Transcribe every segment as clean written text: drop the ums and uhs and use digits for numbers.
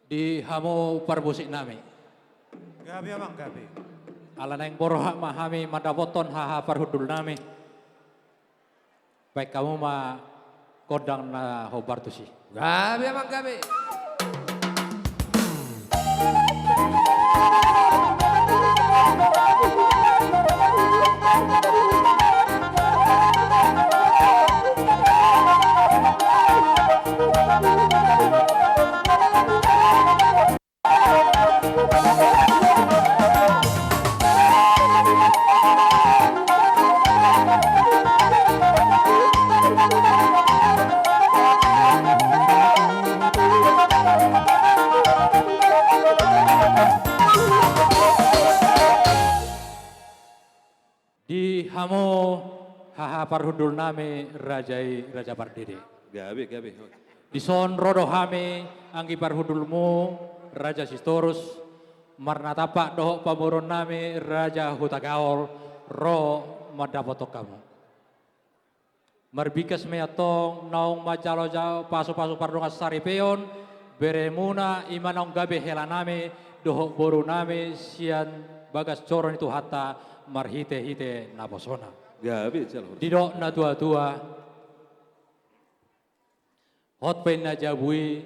di hamu parbusik nami. Gabi amang gabi. Ala neng borohak mahami madapoton haha parhudul nami. Baik kamu ma kodang na hobartusi. Gabi amang gabi. Di hamu haha parhudul nami Raja Pardede. Gabi. Di son rodo hami anggi parhudulmu Raja Sistorus. Marna tapak dohok pamurun nami Raja Hutagaol ro madapotok kamu. Marbikas meatong naung majalo jao pasu-pasu pardungas saripeon beremuna imanong gabe helaname dohok boru nami sian bagas coron itu hatta marhite-hite naposona. Gabi jalur. Didok na tua-tua hotpen na jabui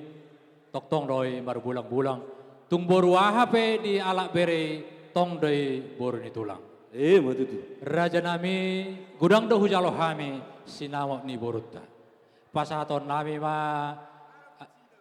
toktong doi marbulang-bulang tung boru ahape di alak bere tong doi boru ni tulang. Matutu. Raja nami gudang dohu jalo hami sinamok ni borutta. Pasahaton nami ma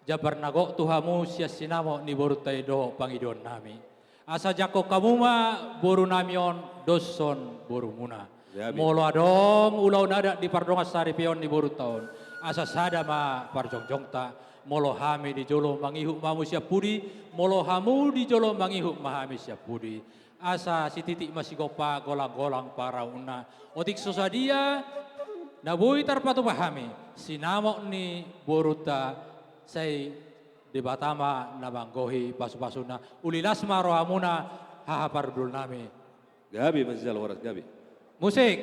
jabar nagok tuhamu sia sinamok ni borutta do pangidon nami. Asa jako kamu ma boru namion doson boru muna. Molo adong ulau nada di pardongas sari pion di boru tahun. Asa sada ma parjongjongta. Molo hami di jolo mangihuk mamu siap pudi. Molo hamu di jolo mangihuk mahami siap pudi. Asa si titik masih gopa golang-golang para una. Otik sosadia nabui tarpatu pahami. Sinamok ni boruta say debatama nabanggohi pasu-pasuna. Ulilasma rohamuna haha pardul nami. Gabi masih jalur gabi. Musik.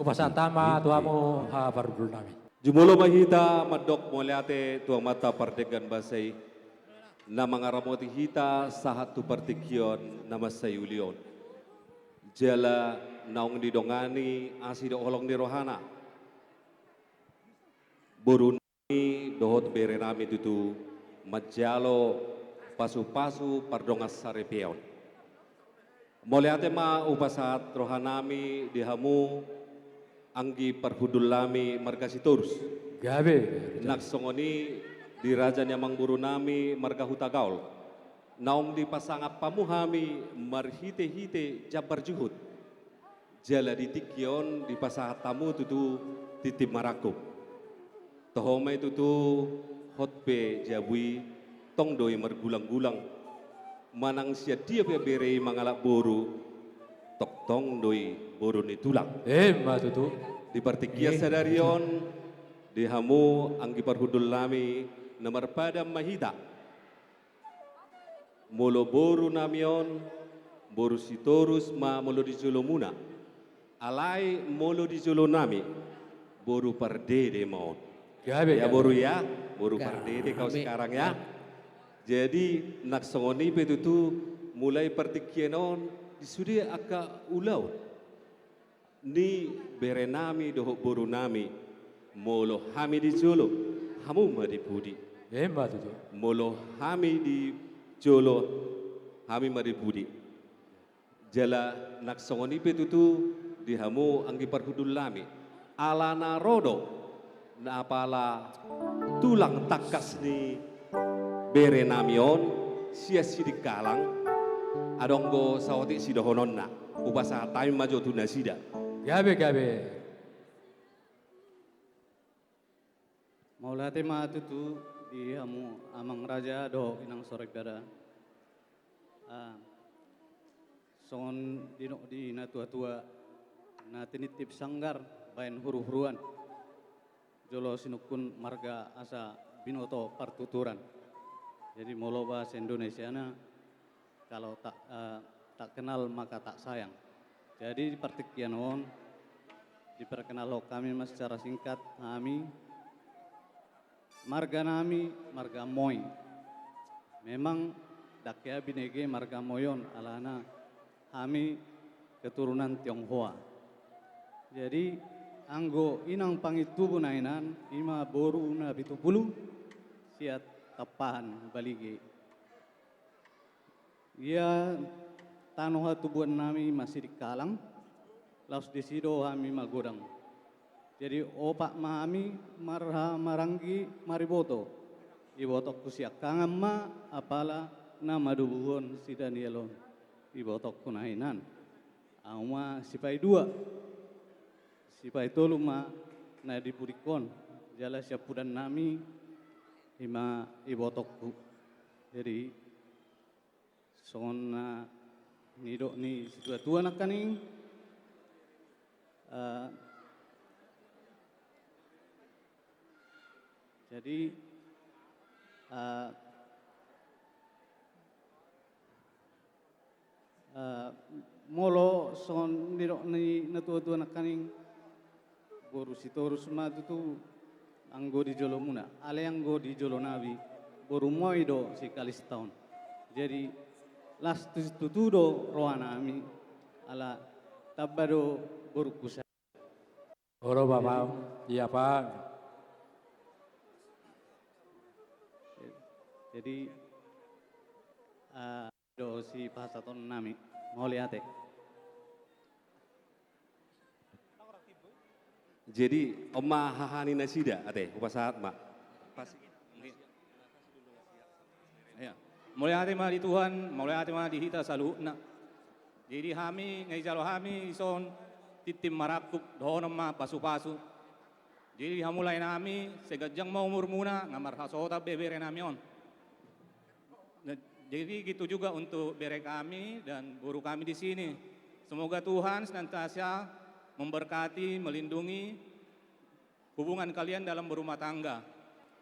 Upasantama tuamu haha pardul nami. Jumulo mahita madok moliate tuang mata pardegan basay na mga ramoti hita sahat tu partikyon na masayulion. Jala naong didongani asido olong ni rohana. Buruni dohot bere nami tutu majalo pasu-pasu pardongas sarepeon. Moliate ma upasat rohanami dihamu anggi parhudul lami markasitorus. Gabe. Naksongoni di raja nyamang buru nami marga hutagaul. Naong di pasangap pamuhami marhite-hite jabar juhud. Jala di tikyon di pasahat tamu tutu titip marakub. Tohome tutu hotpe jabui tongdoi margulang-gulang. Manang sia dia bere mangalak boru tok tong doi boru ni tulang. Matutu. Di partikia sadarion di hamu anggi parhudul nami namar pada mahita. Molo boru namion boru sitorus ma molo di jolo muna. Alai molo di jolo nami boru pardede maon. Gabe. Ya boru ya, boru pardede kau sekarang ya. Jadi naksongoni petutu mulai partikianon disudi aka ulau. Ni bere nami dohok boru nami molo hami di jolo hamu ma di budi. Matutu. Molo hami di jolo hami ma di budi. Jala naksongoni petutu di hamu anggi parhudul lami. Alana rodo na apala tulang takas ni bere namion sia sidik kalang adonggo sawati sidohononna upasa time majo tuna sida. Gabe. Maulate matutu di hamu amang raja do inang sorek dada. Songon dino di na tua-tua na tinitip sanggar bayan huru-huruan jolo sinukun marga asa binoto partuturan. Jadi molo bahasa Indonesia na kalau tak kenal maka tak sayang. Jadi di partikian on diperkenal kami mas secara singkat kami marga nami marga Moy. Memang dakya binege marga Moyon alana kami keturunan Tionghoa. Jadi anggo inang pangitubo na inan ima boru na bitupulu siat tapahan balige. Ya tanoha tubuhan nami masih dikalang laus disido kami magodang. Jadi opak mami marha maranggi mariboto ibotok kusiak kangam ma apala na madubuhon si Danielon ibotok kunainan auma sipai dua sipai tolu ma na dipurikon jala siapudan nami ima ibotokku. Jadi songon na nido ni situa-tua nak kaning jadi molo son niro ni natua-tua nak kaning boru sitorus madu tu anggo di jolo muna ale anggo di jolo nabi boru moido si kalis tahun. Jadi las tutudo roana ami ala tabado boru kusa. Oro Bapak, iya Pak. Jadi do si pasaton nami mau lihat. Jadi oma hahani nasida ate upasahat mak. Ya. Mulai hati mah di Tuhan, mulai hati mah di hita saluhna. Jadi kami ngejalo kami ison titim marakup dohon mah pasu-pasu. Jadi hamulai nami segajang mau umur muna ngamar hasota bebere nami on. Jadi gitu juga untuk bere kami dan guru kami di sini. Semoga Tuhan senantiasa memberkati, melindungi hubungan kalian dalam berumah tangga.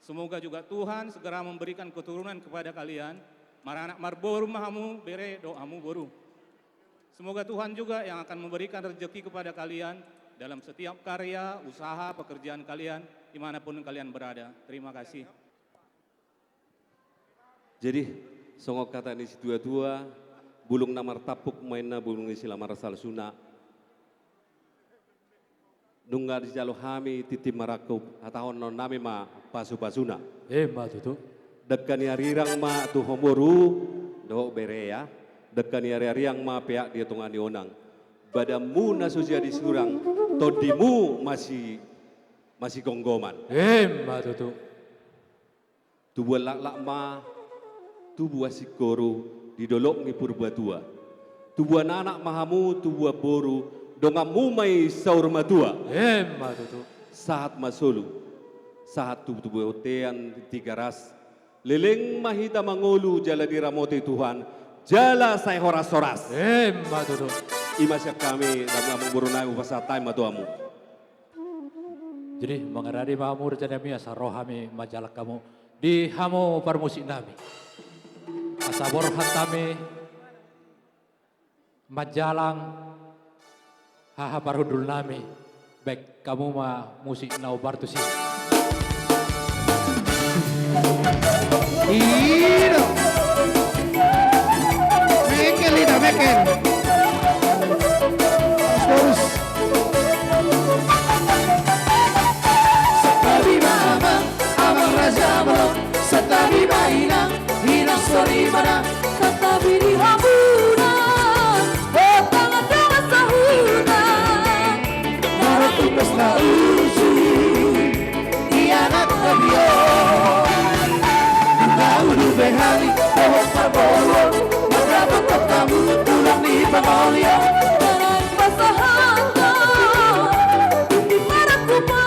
Semoga juga Tuhan segera memberikan keturunan kepada kalian. Maranak marboru mahamu bere doamu boru. Semoga Tuhan juga yang akan memberikan rezeki kepada kalian dalam setiap karya, usaha, pekerjaan kalian dimanapun kalian berada. Terima kasih. Jadi songok kata ini dua-dua bulung namar tapuk mainna bulung isi lamar sal suna. Nunggar di jalo hami titi marakup atau non nami ma pasu-pasuna. Ma tutu. Dekan ya rirang ma tu homoru do bere ya. Dekan ya rirang ma pihak dia tungan dionang. Badamu nasusia di surang, todimu masih gonggoman. Ma tutu. Tubuh lak-lak ma, tubuh asikoro didolok ni purba tua. Tubuh anak mahamu, tubuh boru, dongamu mai saur matua. Ma tutu. Saat masulu, saat tubuh otean tiga ras, leleng mahita mangolu jala diramote Tuhan, jala saya horas-horas. Ma tutu. Imasya kami dalam mengurunai upasatai matuamu. Jadi mengerari mamur janami asa rohami majalak kamu di hamu parmusik nami. Asa borhan kami majalang haha parudul nami. Baik kamu ma musik nau bartusi. Iro. Mekel ida mekel. Terus. Satabiba amang raja belum satabiba inang hinang sorry mana tetapi di hamuna tangan tangan sahuna naratu pesta usu ianat nabio Laulu behari pohon parbolo madrapa katamu tulang di pangolio tangan pasahanda di marakupa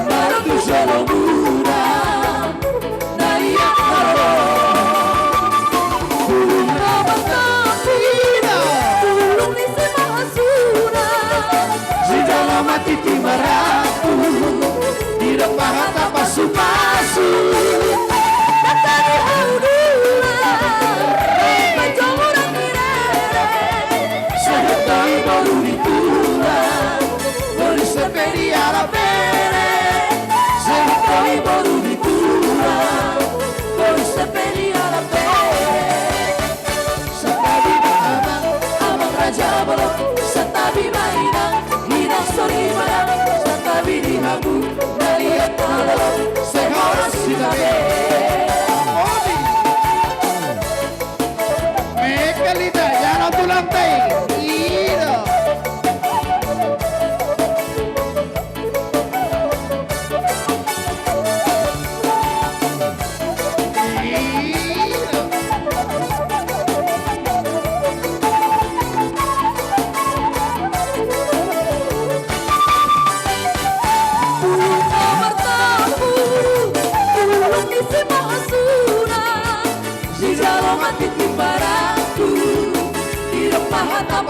maratu shalomuna naiak haro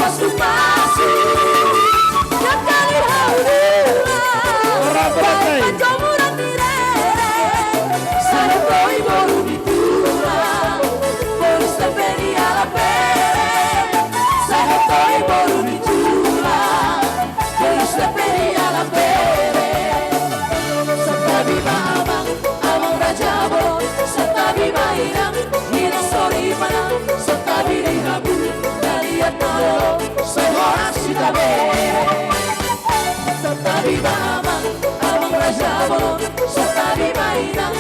pasu-pasu Jakali haudula Orang Baik betul. jomuran direre Sarapoi boru ditula Boris tepeni ala pere Sarapoi boru ditula Boris tepeni ala pere Satabi mamang amang raja bolong Satabi mainang hinang sori manang Satabi rihabu daliat malong Sehoras sitabe Satabi mamang amang raja bolong Satabi mainang